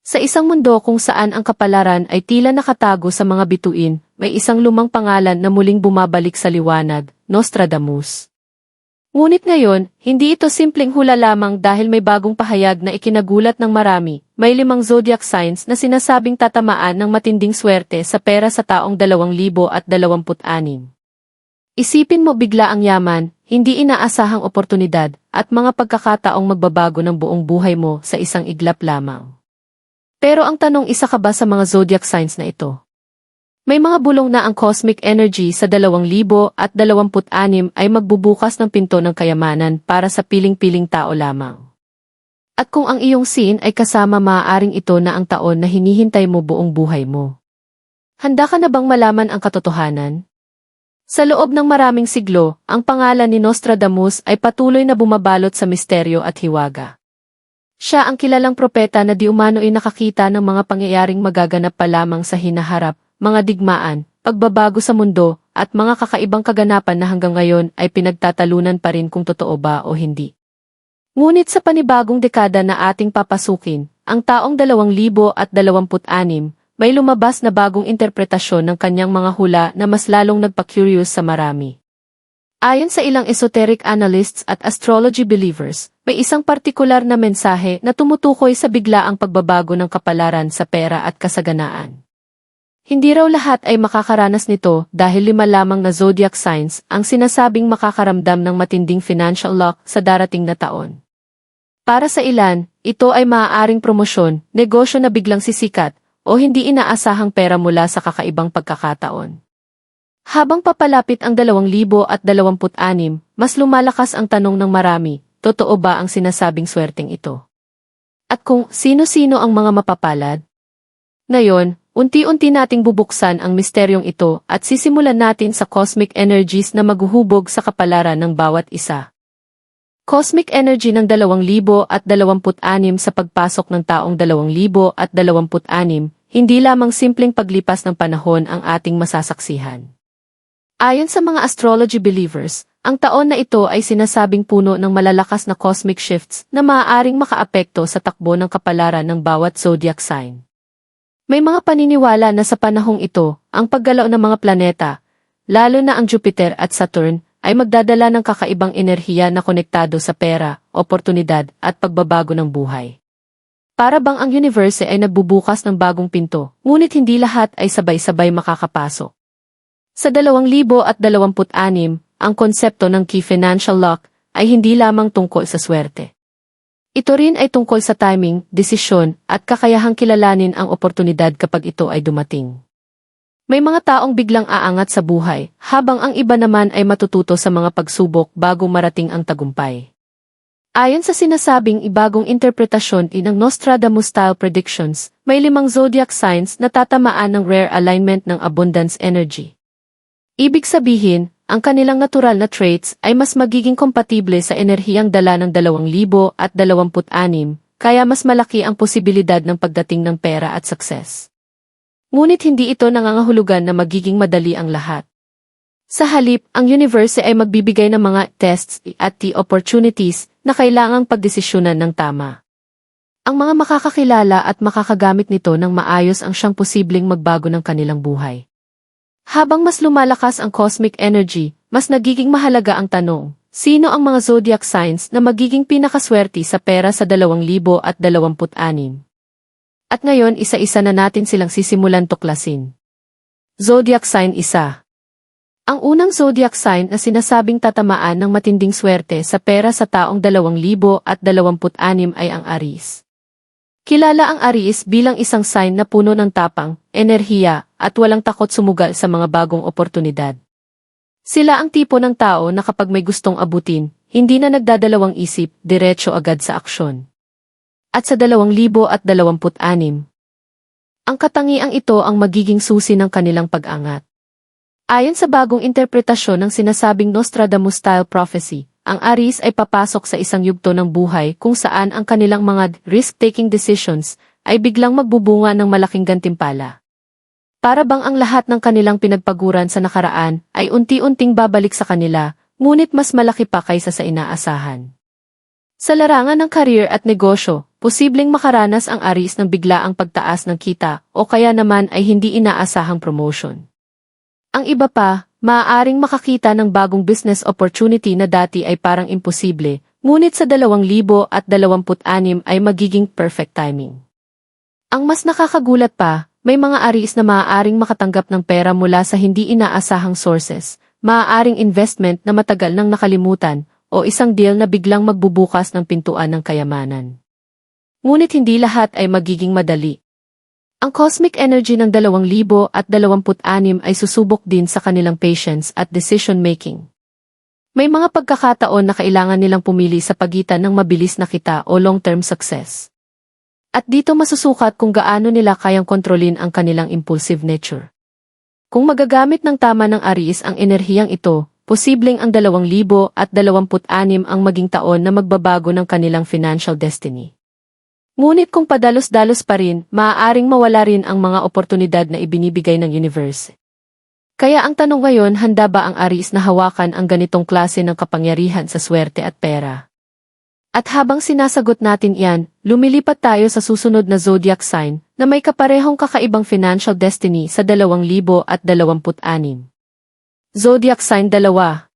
Sa isang mundo kung saan ang kapalaran ay tila nakatago sa mga bituin, may isang lumang pangalan na muling bumabalik sa liwanag, Nostradamus. Ngunit ngayon, hindi ito simpleng hula lamang dahil may bagong pahayag na ikinagulat ng marami. May 5 zodiac signs na sinasabing tatamaan ng matinding swerte sa pera sa taong 2026. Isipin mo bigla ang yaman, hindi inaasahang oportunidad, at mga pagkakataong magbabago ng buong buhay mo sa isang iglap lamang. Pero ang tanong, isa ka ba sa mga zodiac signs na ito? May mga bulong na ang cosmic energy sa 2026 ay magbubukas ng pinto ng kayamanan para sa piling-piling tao lamang. At kung ang iyong sign ay kasama, maaaring ito na ang taon na hinihintay mo buong buhay mo. Handa ka na bang malaman ang katotohanan? Sa loob ng maraming siglo, ang pangalan ni Nostradamus ay patuloy na bumabalot sa misteryo at hiwaga. Siya ang kilalang propeta na di umano ay nakakita ng mga pangyayaring magaganap pa lamang sa hinaharap, mga digmaan, pagbabago sa mundo, at mga kakaibang kaganapan na hanggang ngayon ay pinagtatalunan pa rin kung totoo ba o hindi. Ngunit sa panibagong dekada na ating papasukin, ang taong 2026, may lumabas na bagong interpretasyon ng kanyang mga hula na mas lalong nagpa-curious sa marami. Ayon sa ilang esoteric analysts at astrology believers, may isang partikular na mensahe na tumutukoy sa biglaang pagbabago ng kapalaran sa pera at kasaganaan. Hindi raw lahat ay makakaranas nito dahil 5 lamang na zodiac signs ang sinasabing makakaramdam ng matinding financial luck sa darating na taon. Para sa ilan, ito ay maaaring promosyon, negosyo na biglang sisikat, o hindi inaasahang pera mula sa kakaibang pagkakataon. Habang papalapit ang 2026, mas lumalakas ang tanong ng marami, totoo ba ang sinasabing swerteng ito? At kung sino-sino ang mga mapapalad? Ngayon, unti-unti nating bubuksan ang misteryong ito at sisimulan natin sa cosmic energies na maghuhubog sa kapalaran ng bawat isa. Cosmic energy ng 2026 sa pagpasok ng taong 2026, hindi lamang simpleng paglipas ng panahon ang ating masasaksihan. Ayon sa mga astrology believers, ang taon na ito ay sinasabing puno ng malalakas na cosmic shifts na maaaring makaapekto sa takbo ng kapalaran ng bawat zodiac sign. May mga paniniwala na sa panahong ito, ang paggalaw ng mga planeta, lalo na ang Jupiter at Saturn, ay magdadala ng kakaibang enerhiya na konektado sa pera, oportunidad, at pagbabago ng buhay. Para bang ang universe ay nagbubukas ng bagong pinto, ngunit hindi lahat ay sabay-sabay makakapasok. Sa 2026, ang konsepto ng key financial luck ay hindi lamang tungkol sa swerte. Ito rin ay tungkol sa timing, desisyon, at kakayahang kilalanin ang oportunidad kapag ito ay dumating. May mga taong biglang aangat sa buhay, habang ang iba naman ay matututo sa mga pagsubok bago marating ang tagumpay. Ayon sa sinasabing ibagong interpretasyon ng Nostradamus-style predictions, may 5 zodiac signs na tatamaan ng rare alignment ng abundance energy. Ibig sabihin, ang kanilang natural na traits ay mas magiging kompatible sa enerhiyang dala ng 2026, kaya mas malaki ang posibilidad ng pagdating ng pera at success. Ngunit hindi ito nangangahulugan na magiging madali ang lahat. Sa halip, ang universe ay magbibigay ng mga tests at opportunities na kailangang pagdesisyonan ng tama. Ang mga makakakilala at makakagamit nito ng maayos ang siyang posibleng magbago ng kanilang buhay. Habang mas lumalakas ang cosmic energy, mas nagiging mahalaga ang tanong, sino ang mga zodiac signs na magiging pinakaswerte sa pera sa 2026? At ngayon isa-isa na natin silang sisimulan tuklasin. Zodiac sign 1. Ang unang zodiac sign na sinasabing tatamaan ng matinding swerte sa pera sa taong 2026 ay ang Aries. Kilala ang Aries bilang isang sign na puno ng tapang, enerhiya, at walang takot sumugal sa mga bagong oportunidad. Sila ang tipo ng tao na kapag may gustong abutin, hindi na nagdadalawang isip, diretso agad sa aksyon. At sa 2026, ang katangiang ito ang magiging susi ng kanilang pag-angat. Ayon sa bagong interpretasyon ng sinasabing Nostradamus-style prophecy, ang Aries ay papasok sa isang yugto ng buhay kung saan ang kanilang mga risk-taking decisions ay biglang magbubunga ng malaking gantimpala. Para bang ang lahat ng kanilang pinagpaguran sa nakaraan ay unti-unting babalik sa kanila, ngunit mas malaki pa kaysa sa inaasahan. Sa larangan ng career at negosyo, posibleng makaranas ang Aries ng biglaang pagtaas ng kita o kaya naman ay hindi inaasahang promotion. Ang iba pa, maaaring makakita ng bagong business opportunity na dati ay parang imposible, ngunit sa 2026 ay magiging perfect timing. Ang mas nakakagulat pa, may mga Aries na maaaring makatanggap ng pera mula sa hindi inaasahang sources, maaaring investment na matagal nang nakalimutan, o isang deal na biglang magbubukas ng pintuan ng kayamanan. Ngunit hindi lahat ay magiging madali. Ang cosmic energy ng 2026 ay susubok din sa kanilang patience at decision-making. May mga pagkakataon na kailangan nilang pumili sa pagitan ng mabilis na kita o long-term success. At dito masusukat kung gaano nila kayang kontrolin ang kanilang impulsive nature. Kung magagamit ng tama ng Aries ang enerhiyang ito, posibleng ang 2026 ang maging taon na magbabago ng kanilang financial destiny. Ngunit kung padalos-dalos pa rin, maaaring mawala rin ang mga oportunidad na ibinibigay ng universe. Kaya ang tanong ngayon, handa ba ang Aries na hawakan ang ganitong klase ng kapangyarihan sa swerte at pera? At habang sinasagot natin iyan, lumilipat tayo sa susunod na zodiac sign na may kaparehong kakaibang financial destiny sa 2026. Zodiac sign 2.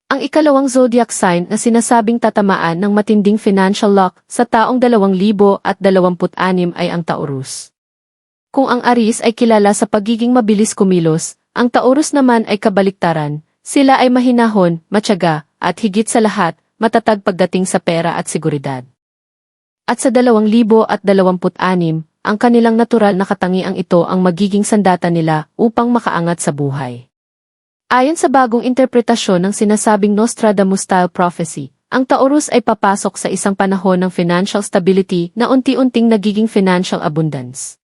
Ang ikalawang zodiac sign na sinasabing tatamaan ng matinding financial luck sa taong 2026 ay ang Taurus. Kung ang Aries ay kilala sa pagiging mabilis kumilos, ang Taurus naman ay kabaliktaran, sila ay mahinahon, matyaga, at higit sa lahat, matatag pagdating sa pera at seguridad. At sa 2026, ang kanilang natural na katangiang ito ang magiging sandata nila upang makaangat sa buhay. Ayon sa bagong interpretasyon ng sinasabing Nostradamus-style prophecy, ang Taurus ay papasok sa isang panahon ng financial stability na unti-unting nagiging financial abundance.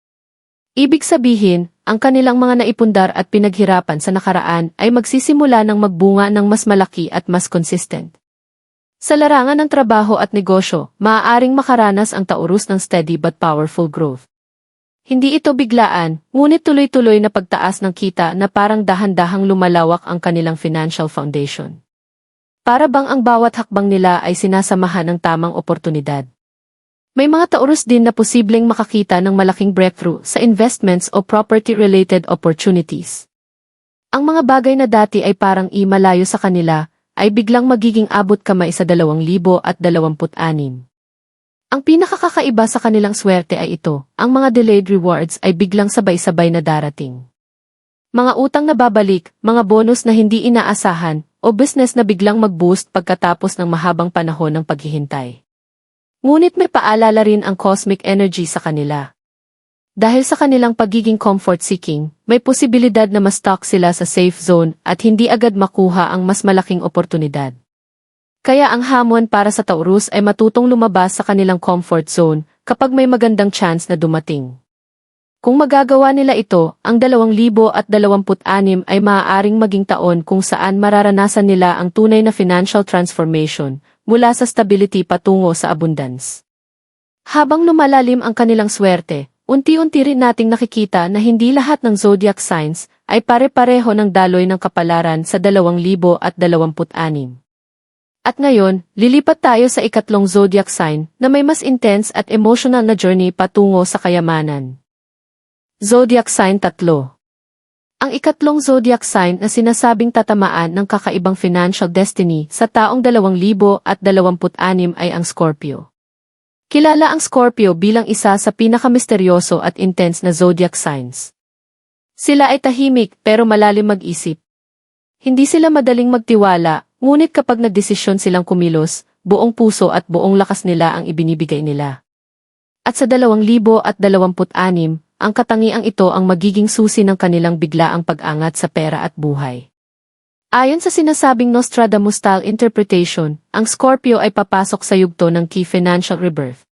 Ibig sabihin, ang kanilang mga naipundar at pinaghirapan sa nakaraan ay magsisimula ng magbunga ng mas malaki at mas consistent. Sa larangan ng trabaho at negosyo, maaaring makaranas ang Taurus ng steady but powerful growth. Hindi ito biglaan, ngunit tuloy-tuloy na pagtaas ng kita na parang dahan-dahang lumalawak ang kanilang financial foundation. Para bang ang bawat hakbang nila ay sinasamahan ng tamang oportunidad. May mga Taurus din na posibleng makakita ng malaking breakthrough sa investments o property-related opportunities. Ang mga bagay na dati ay parang malayo sa kanila, ay biglang magiging abot kamay sa 2026. Ang pinakakakaiba sa kanilang swerte ay ito, ang mga delayed rewards ay biglang sabay-sabay na darating. Mga utang na babalik, mga bonus na hindi inaasahan, o business na biglang mag-boost pagkatapos ng mahabang panahon ng paghihintay. Ngunit may paalala rin ang cosmic energy sa kanila. Dahil sa kanilang pagiging comfort-seeking, may posibilidad na ma-stuck sila sa safe zone at hindi agad makuha ang mas malaking oportunidad. Kaya ang hamon para sa Taurus ay matutong lumabas sa kanilang comfort zone kapag may magandang chance na dumating. Kung magagawa nila ito, ang 2026 ay maaaring maging taon kung saan mararanasan nila ang tunay na financial transformation mula sa stability patungo sa abundance. Habang lumalalim ang kanilang swerte, unti-unti rin nating nakikita na hindi lahat ng zodiac signs ay pare-pareho ng daloy ng kapalaran sa 2026. At ngayon, lilipat tayo sa ikatlong zodiac sign na may mas intense at emotional na journey patungo sa kayamanan. Zodiac sign 3. Ang ikatlong zodiac sign na sinasabing tatamaan ng kakaibang financial destiny sa taong 2026 ay ang Scorpio. Kilala ang Scorpio bilang isa sa pinakamisteryoso at intense na zodiac signs. Sila ay tahimik pero malalim mag-isip. Hindi sila madaling magtiwala, ngunit kapag nagdesisyon silang kumilos, buong puso at buong lakas nila ang ibinibigay nila. At sa 2026, ang katangiang ito ang magiging susi ng kanilang biglaang pag-angat sa pera at buhay. Ayon sa sinasabing Nostradamus-style interpretation, ang Scorpio ay papasok sa yugto ng key financial rebirth.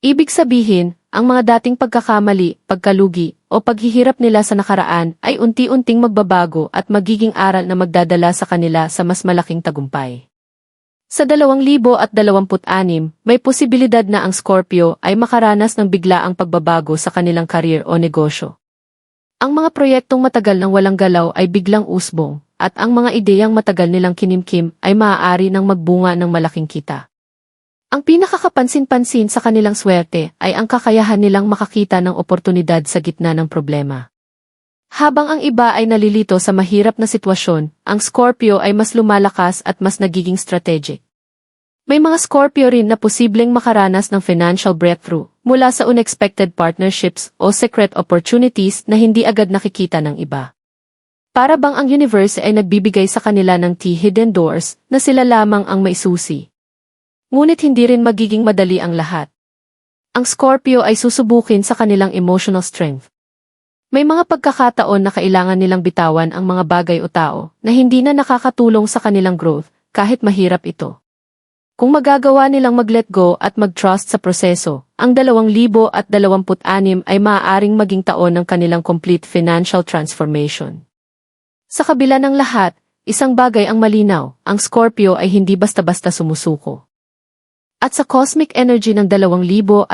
Ibig sabihin, ang mga dating pagkakamali, pagkalugi, o paghihirap nila sa nakaraan ay unti-unting magbabago at magiging aral na magdadala sa kanila sa mas malaking tagumpay. Sa 2026, may posibilidad na ang Scorpio ay makaranas ng biglaang pagbabago sa kanilang career o negosyo. Ang mga proyektong matagal nang walang galaw ay biglang usbong, at ang mga ideyang matagal nilang kinimkim ay maaari nang magbunga ng malaking kita. Ang pinakakapansin-pansin sa kanilang swerte ay ang kakayahan nilang makakita ng oportunidad sa gitna ng problema. Habang ang iba ay nalilito sa mahirap na sitwasyon, ang Scorpio ay mas lumalakas at mas nagiging strategic. May mga Scorpio rin na posibleng makaranas ng financial breakthrough mula sa unexpected partnerships o secret opportunities na hindi agad nakikita ng iba. Para bang ang universe ay nagbibigay sa kanila ng hidden doors na sila lamang ang maisusi. Ngunit hindi rin magiging madali ang lahat. Ang Scorpio ay susubukin sa kanilang emotional strength. May mga pagkakataon na kailangan nilang bitawan ang mga bagay o tao na hindi na nakakatulong sa kanilang growth kahit mahirap ito. Kung magagawa nilang mag-let go at mag-trust sa proseso, ang 2026 ay maaaring maging taon ng kanilang complete financial transformation. Sa kabila ng lahat, isang bagay ang malinaw, ang Scorpio ay hindi basta-basta sumusuko. At sa cosmic energy ng 2026,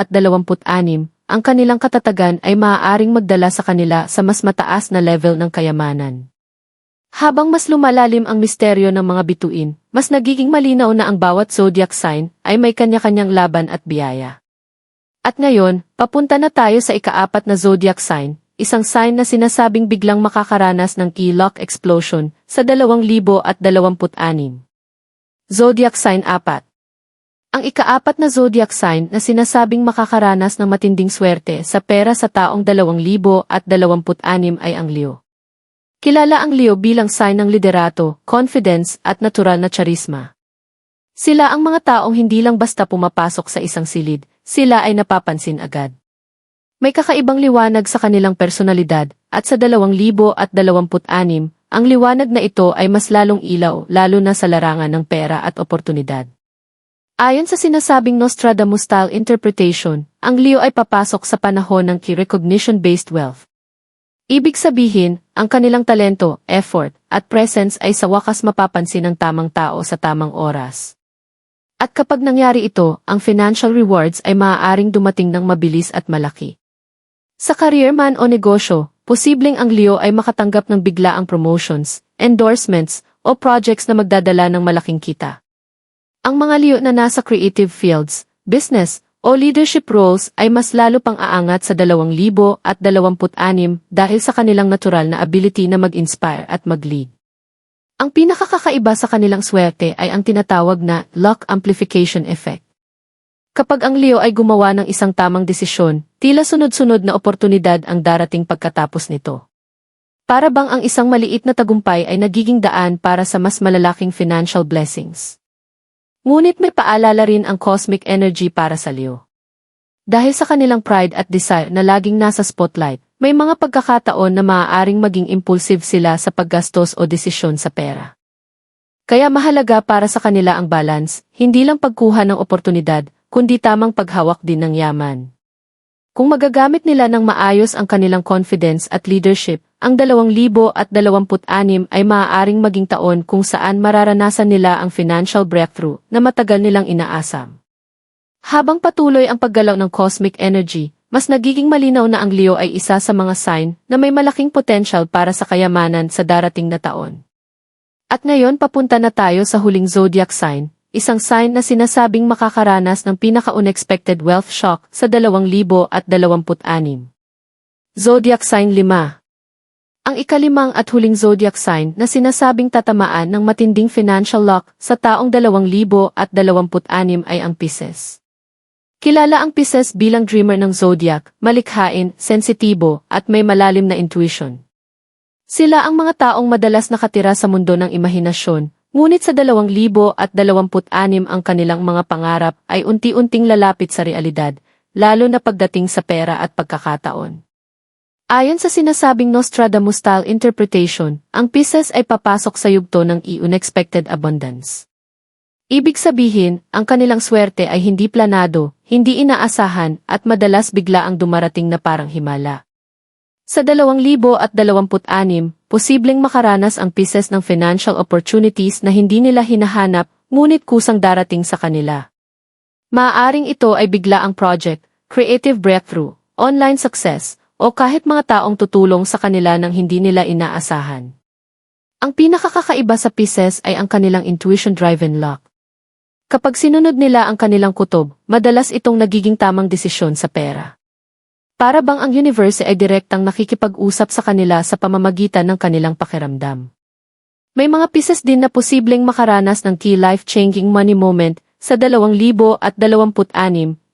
ang kanilang katatagan ay maaaring magdala sa kanila sa mas mataas na level ng kayamanan. Habang mas lumalalim ang misteryo ng mga bituin, mas nagiging malinaw na ang bawat zodiac sign ay may kanya-kanyang laban at biyaya. At ngayon, papunta na tayo sa ika-4 na zodiac sign, isang sign na sinasabing biglang makakaranas ng key lock explosion sa 2026. Zodiac sign 4. Ang ika-4 na zodiac sign na sinasabing makakaranas ng matinding swerte sa pera sa taong 2026 ay ang Leo. Kilala ang Leo bilang sign ng liderato, confidence at natural na charisma. Sila ang mga taong hindi lang basta pumapasok sa isang silid, sila ay napapansin agad. May kakaibang liwanag sa kanilang personalidad at sa 2026, ang liwanag na ito ay mas lalong ilaw lalo na sa larangan ng pera at oportunidad. Ayon sa sinasabing Nostradamus-style interpretation, ang Leo ay papasok sa panahon ng key recognition-based wealth. Ibig sabihin, ang kanilang talento, effort, at presence ay sa wakas mapapansin ng tamang tao sa tamang oras. At kapag nangyari ito, ang financial rewards ay maaaring dumating ng mabilis at malaki. Sa career man o negosyo, posibleng ang Leo ay makatanggap ng biglaang promotions, endorsements, o projects na magdadala ng malaking kita. Ang mga Leo na nasa creative fields, business, o leadership roles ay mas lalo pang aangat sa 2026 dahil sa kanilang natural na ability na mag-inspire at mag-lead. Ang pinakakakaiba sa kanilang swerte ay ang tinatawag na luck amplification effect. Kapag ang Leo ay gumawa ng isang tamang desisyon, tila sunod-sunod na oportunidad ang darating pagkatapos nito. Para bang ang isang maliit na tagumpay ay nagiging daan para sa mas malalaking financial blessings. Ngunit may paalala rin ang cosmic energy para sa Leo. Dahil sa kanilang pride at desire na laging nasa spotlight, may mga pagkakataon na maaaring maging impulsive sila sa paggastos o desisyon sa pera. Kaya mahalaga para sa kanila ang balance, hindi lang pagkuha ng oportunidad, kundi tamang paghawak din ng yaman. Kung magagamit nila ng maayos ang kanilang confidence at leadership, ang 2026 ay maaaring maging taon kung saan mararanasan nila ang financial breakthrough na matagal nilang inaasam. Habang patuloy ang paggalaw ng cosmic energy, mas nagiging malinaw na ang Leo ay isa sa mga sign na may malaking potential para sa kayamanan sa darating na taon. At ngayon papunta na tayo sa huling zodiac sign, isang sign na sinasabing makakaranas ng pinaka-unexpected wealth shock sa 2026. Zodiac sign 5. Ang ika-5 at huling zodiac sign na sinasabing tatamaan ng matinding financial luck sa taong 2026 ay ang Pisces. Kilala ang Pisces bilang dreamer ng zodiac, malikhain, sensitibo, at may malalim na intuition. Sila ang mga taong madalas nakatira sa mundo ng imahinasyon, ngunit sa 2026 ang kanilang mga pangarap ay unti-unting lalapit sa realidad, lalo na pagdating sa pera at pagkakataon. Ayon sa sinasabing Nostradamus-style interpretation, ang Pisces ay papasok sa yugto ng unexpected abundance. Ibig sabihin, ang kanilang swerte ay hindi planado, hindi inaasahan, at madalas bigla ang dumarating na parang himala. Sa 2026, posibleng makaranas ang Pisces ng financial opportunities na hindi nila hinahanap, ngunit kusang darating sa kanila. Maaaring ito ay biglaang project, creative breakthrough, online success, o kahit mga taong tutulong sa kanila nang hindi nila inaasahan. Ang pinakakakaiba sa Pisces ay ang kanilang intuition-driven luck. Kapag sinunod nila ang kanilang kutob, madalas itong nagiging tamang desisyon sa pera. Para bang ang universe ay direktang nakikipag-usap sa kanila sa pamamagitan ng kanilang pakiramdam. May mga pieces din na posibleng makaranas ng key life-changing money moment sa 2026,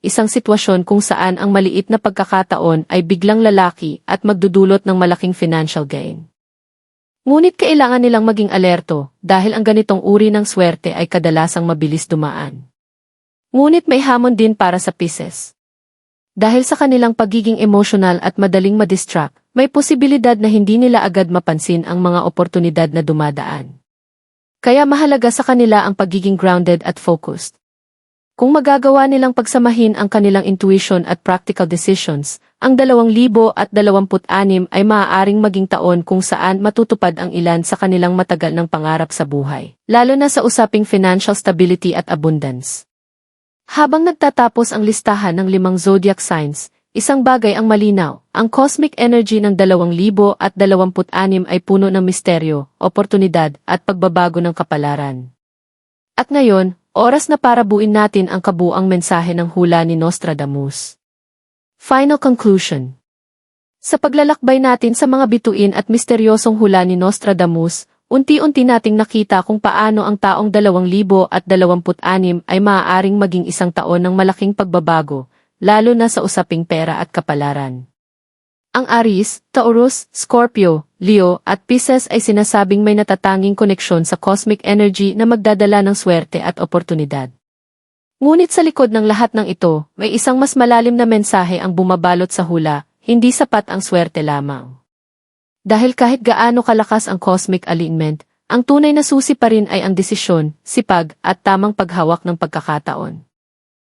isang sitwasyon kung saan ang maliit na pagkakataon ay biglang lalaki at magdudulot ng malaking financial gain. Ngunit kailangan nilang maging alerto dahil ang ganitong uri ng swerte ay kadalasang mabilis dumaan. Ngunit may hamon din para sa pieces. Dahil sa kanilang pagiging emotional at madaling madistract, may posibilidad na hindi nila agad mapansin ang mga oportunidad na dumadaan. Kaya mahalaga sa kanila ang pagiging grounded at focused. Kung magagawa nilang pagsamahin ang kanilang intuition at practical decisions, ang 2026 ay maaaring maging taon kung saan matutupad ang ilan sa kanilang matagal ng pangarap sa buhay, lalo na sa usaping financial stability at abundance. Habang nagtatapos ang listahan ng 5 zodiac signs, isang bagay ang malinaw, ang cosmic energy ng 2026 ay puno ng misteryo, oportunidad at pagbabago ng kapalaran. At ngayon, oras na para buuin natin ang kabuuang mensahe ng hula ni Nostradamus. Final conclusion. Sa paglalakbay natin sa mga bituin at misteryosong hula ni Nostradamus, unti-unti nating nakita kung paano ang taong 2026 ay maaaring maging isang taon ng malaking pagbabago, lalo na sa usaping pera at kapalaran. Ang Aries, Taurus, Scorpio, Leo at Pisces ay sinasabing may natatanging koneksyon sa cosmic energy na magdadala ng swerte at oportunidad. Ngunit sa likod ng lahat ng ito, may isang mas malalim na mensahe ang bumabalot sa hula, hindi sapat ang swerte lamang. Dahil kahit gaano kalakas ang cosmic alignment, ang tunay na susi pa rin ay ang desisyon, sipag at tamang paghawak ng pagkakataon.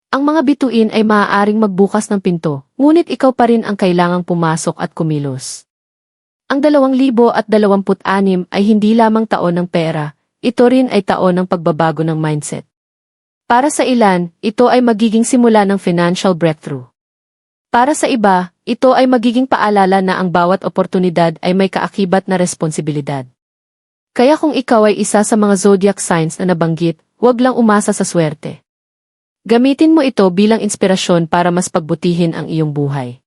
Ang mga bituin ay maaaring magbukas ng pinto, ngunit ikaw pa rin ang kailangang pumasok at kumilos. Ang 2026 ay hindi lamang taon ng pera, ito rin ay taon ng pagbabago ng mindset. Para sa ilan, ito ay magiging simula ng financial breakthrough. Para sa iba, ito ay magiging paalala na ang bawat oportunidad ay may kaakibat na responsibilidad. Kaya kung ikaw ay isa sa mga zodiac signs na nabanggit, huwag lang umasa sa swerte. Gamitin mo ito bilang inspirasyon para mas pagbutihin ang iyong buhay.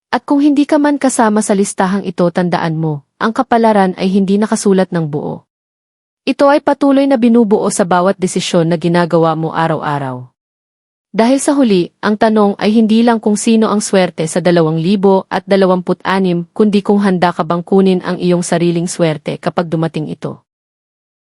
At kung hindi ka man kasama sa listahang ito, tandaan mo, ang kapalaran ay hindi nakasulat ng buo. Ito ay patuloy na binubuo sa bawat desisyon na ginagawa mo araw-araw. Dahil sa huli, ang tanong ay hindi lang kung sino ang swerte sa 2026, kundi kung handa ka bang kunin ang iyong sariling swerte kapag dumating ito.